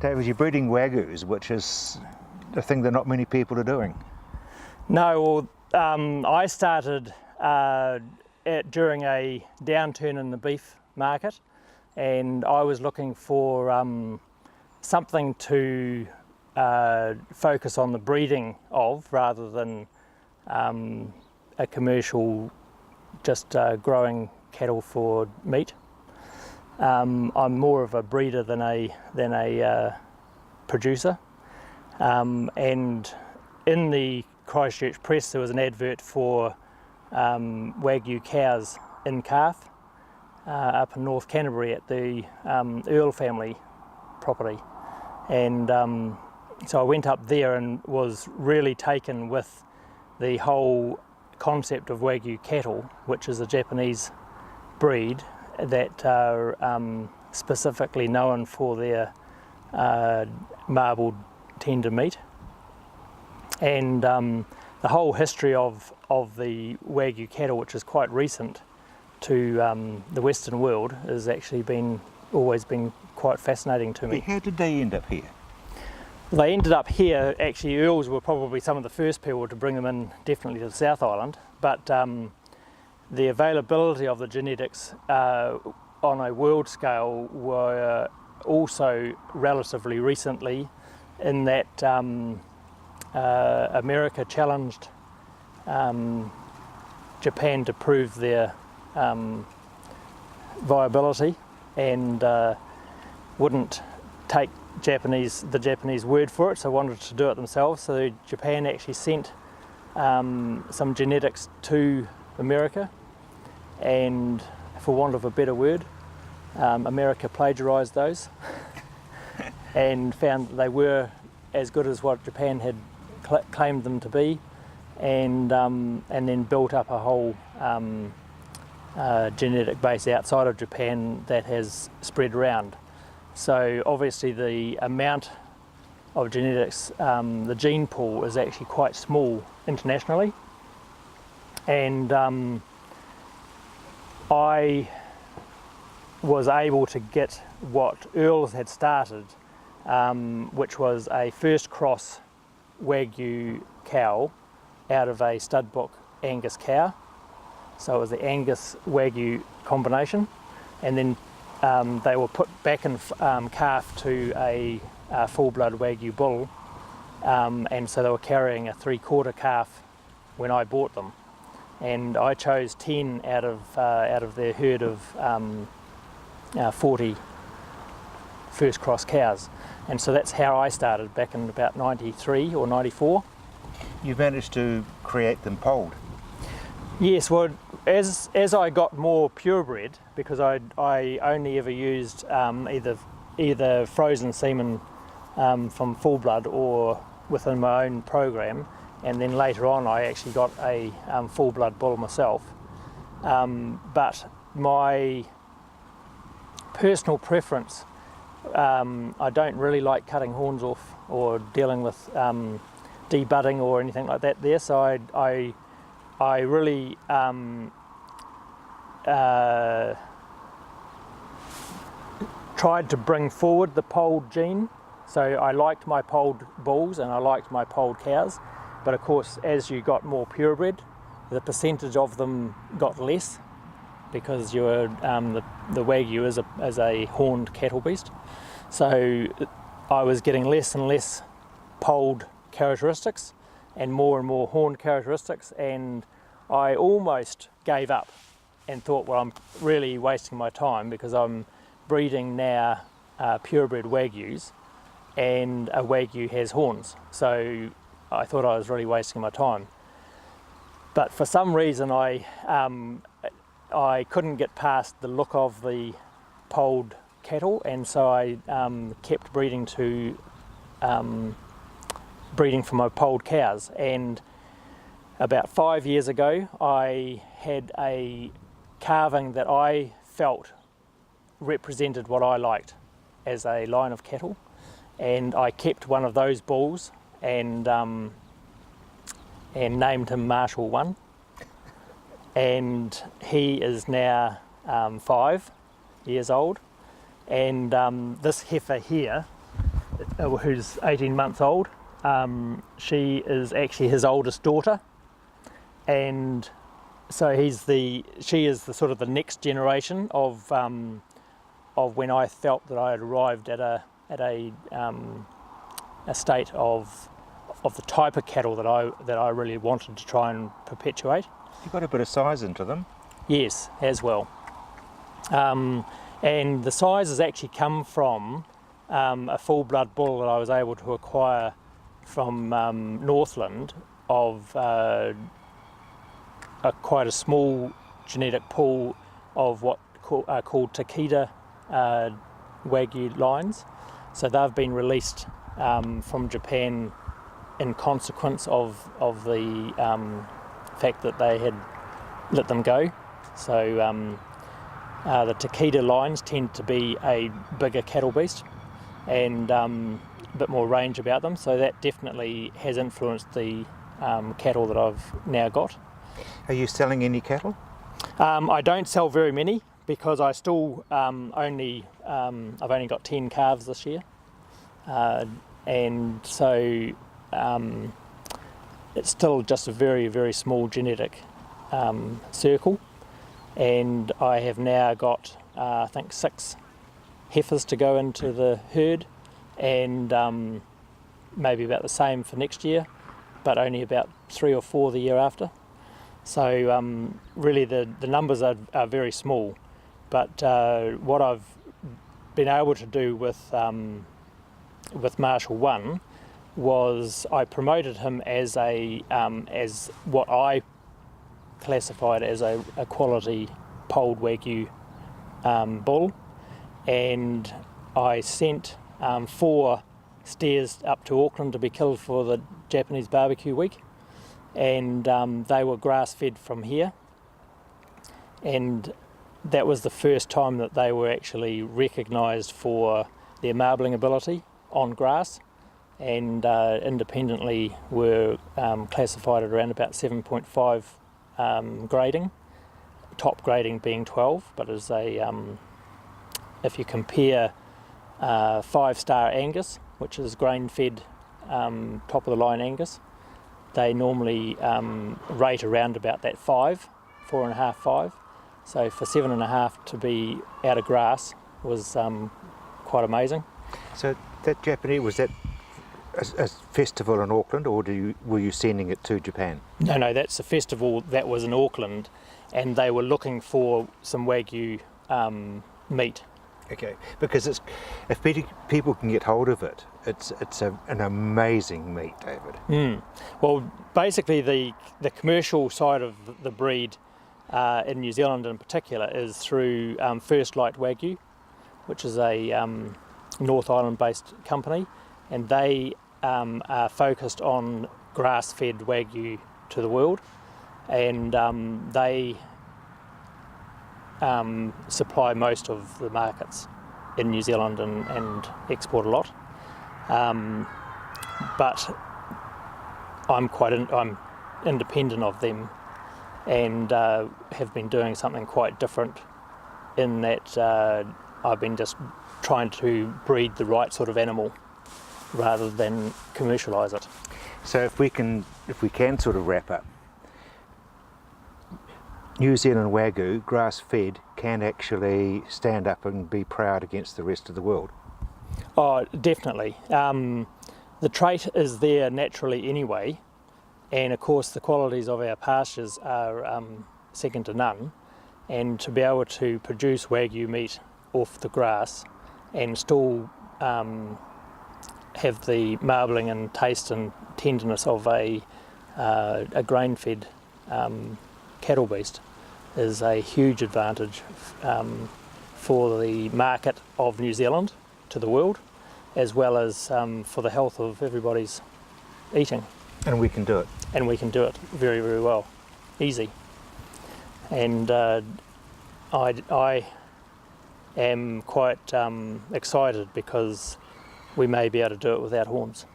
David, you're breeding Wagyus, which is a thing that not many people are doing. No, well, I started during a downturn in the beef market, and I was looking for something to focus on the breeding of rather than a commercial just growing cattle for meat. I'm more of a breeder than a producer, and in the Christchurch Press there was an advert for Wagyu cows in calf up in North Canterbury at the Earl family property, and so I went up there and was really taken with the whole concept of Wagyu cattle, which is a Japanese breed that are specifically known for their marbled tender meat, and the whole history of the Wagyu cattle, which is quite recent to the Western world, has actually always been quite fascinating to me. How did they end up here? They ended up here, actually Earls were probably some of the first people to bring them in, definitely to the South Island, but the availability of the genetics on a world scale were also relatively recently, in that America challenged Japan to prove their viability, and wouldn't take the Japanese word for it, so wanted to do it themselves. So Japan actually sent some genetics to America, and for want of a better word, America plagiarised those and found that they were as good as what Japan had claimed them to be, and then built up a whole genetic base outside of Japan that has spread around. So obviously the amount of genetics, the gene pool is actually quite small internationally, and I was able to get what Earls had started, which was a first cross Wagyu cow out of a stud book Angus cow. So it was the Angus Wagyu combination, and then they were put back in calf to a full-blood Wagyu bull, and so they were carrying a 3/4 calf when I bought them, and I chose 10 out of their herd of 40 first cross cows, and so that's how I started back in about 93 or 94. You managed to create them polled. Yes, well, as I got more purebred, because I only ever used either frozen semen from full blood or within my own program, and then later on I actually got a full blood bull myself. But my personal preference, I don't really like cutting horns off or dealing with debudding or anything like that there, so I really tried to bring forward the polled gene. So I liked my polled bulls and I liked my polled cows, but of course as you got more purebred, the percentage of them got less, because the Wagyu is a horned cattle beast. So I was getting less and less polled characteristics and more horned characteristics, and I almost gave up and thought, well, I'm really wasting my time, because I'm breeding now purebred Wagyus, and a Wagyu has horns, so I thought I was really wasting my time. But for some reason I couldn't get past the look of the polled cattle, and so I kept breeding for my polled cows. And about 5 years ago I had a calving that I felt represented what I liked as a line of cattle, and I kept one of those bulls and named him Marshall 1, and he is now 5 years old, and this heifer here who's 18 months old. She is actually his oldest daughter, and so she is the sort of the next generation of when I felt that I had arrived at a state of the type of cattle that I really wanted to try and perpetuate. You've got a bit of size into them. Yes, as well. And the size has actually come from a full blood bull that I was able to acquire from Northland of quite a small genetic pool of what are called Takeda Wagyu lines. So they've been released from Japan in consequence of the fact that they had let them go. So the Takeda lines tend to be a bigger cattle beast and a bit more range about them, so that definitely has influenced the cattle that I've now got. Are you selling any cattle? I don't sell very many because I still I've only got 10 calves this year, and so it's still just a very, very small genetic circle, and I have now got I think 6 heifers to go into the herd, and maybe about the same for next year, but only about 3 or 4 the year after. So really the numbers are very small, but what I've been able to do with Marshall 1 was I promoted him as as what I classified as a quality polled Wagyu bull, and I sent 4 steers up to Auckland to be killed for the Japanese barbecue week, and they were grass fed from here, and that was the first time that they were actually recognised for their marbling ability on grass, and independently were classified at around about 7.5 grading, top grading being 12, but as if you compare 5-star Angus, which is grain fed top of the line Angus, they normally rate around about that 4.5, 5. So for 7.5 to be out of grass was quite amazing. So that Japanese, was that a festival in Auckland, or were you sending it to Japan? No, that's a festival that was in Auckland, and they were looking for some Wagyu meat. Okay, because if people can get hold of it, it's an amazing meat, David. Well, basically the commercial side of the breed in New Zealand in particular is through First Light Wagyu, which is a North Island based company, and they are focused on grass-fed Wagyu to the world, and they supply most of the markets in New Zealand and export a lot. But I'm independent of them, and have been doing something quite different in that I've been just trying to breed the right sort of animal rather than commercialise it. So if we can sort of wrap up, New Zealand Wagyu, grass-fed, can actually stand up and be proud against the rest of the world. Oh, definitely. The trait is there naturally anyway, and of course the qualities of our pastures are second to none, and to be able to produce Wagyu meat off the grass and still have the marbling and taste and tenderness of a grain-fed cattle beast is a huge advantage for the market of New Zealand to the world, as well as for the health of everybody's eating. And we can do it. And we can do it very, very well, easy. And I am quite excited because we may be able to do it without horns.